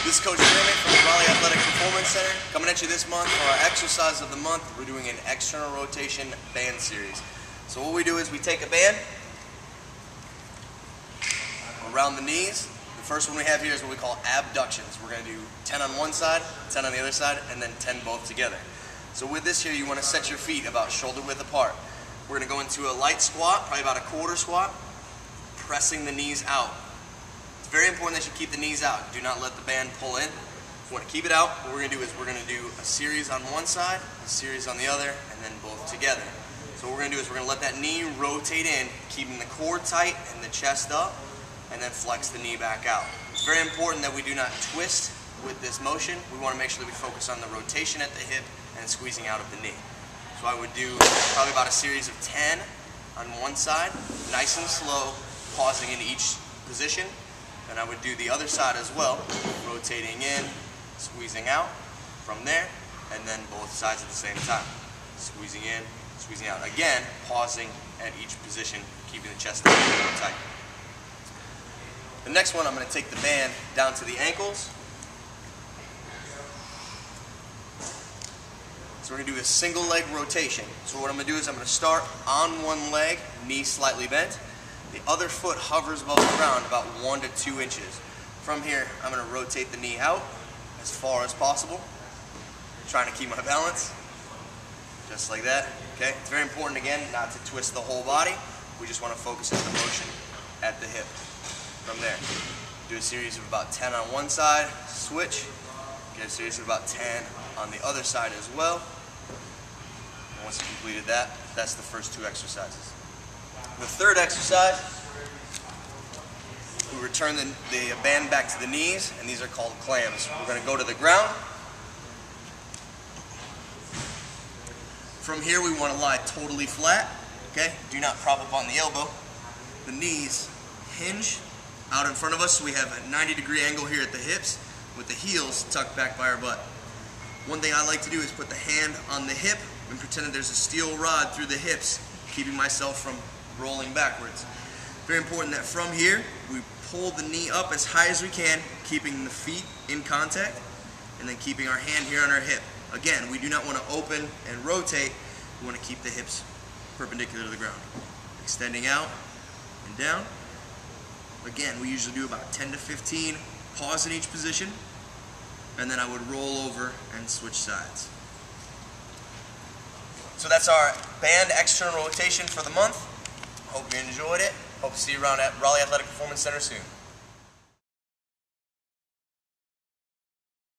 This is Coach Jeremy from the Raleigh Athletic Performance Center coming at you this month for our exercise of the month. We're doing an external rotation band series. So what we do is we take a band around the knees. The first one we have here is what we call abductions. We're going to do 10 on one side, 10 on the other side, and then 10 both together. So with this here, you want to set your feet about shoulder width apart. We're going to go into a light squat, probably about a quarter squat, pressing the knees out. It's very important that you keep the knees out. Do not let the band pull in. You want to keep it out. What we're going to do is we're going to do a series on one side, a series on the other, and then both together. So what we're going to do is we're going to let that knee rotate in, keeping the core tight and the chest up, and then flex the knee back out. It's very important that we do not twist with this motion. We want to make sure that we focus on the rotation at the hip and squeezing out of the knee. So I would do probably about a series of 10 on one side, nice and slow, pausing in each position. And I would do the other side as well, rotating in, squeezing out from there, and then both sides at the same time. Squeezing in, squeezing out. Again, pausing at each position, keeping the chest tight. The next one, I'm going to take the band down to the ankles. So we're going to do a single leg rotation. So what I'm going to do is I'm going to start on one leg, knee slightly bent. The other foot hovers above the ground about 1 to 2 inches. From here, I'm going to rotate the knee out as far as possible, trying to keep my balance, just like that. Okay, it's very important again not to twist the whole body. We just want to focus on the motion at the hip. From there, do a series of about 10 on one side, switch, get a series of about 10 on the other side as well. And once you completed that, that's the first 2 exercises. The third exercise, we return the band back to the knees, and these are called clams. We're going to go to the ground. From here, we want to lie totally flat. Okay? Do not prop up on the elbow. The knees hinge out in front of us, so we have a 90-degree angle here at the hips, with the heels tucked back by our butt. One thing I like to do is put the hand on the hip and pretend that there's a steel rod through the hips, keeping myself from rolling backwards. Very important that from here, we pull the knee up as high as we can, keeping the feet in contact, and then keeping our hand here on our hip. Again, we do not want to open and rotate. We want to keep the hips perpendicular to the ground. Extending out and down. Again, we usually do about 10 to 15 pause in each position, and then I would roll over and switch sides. So that's our band external rotation for the month. Hope you enjoyed it. Hope to see you around at Raleigh Athletic Performance Center soon.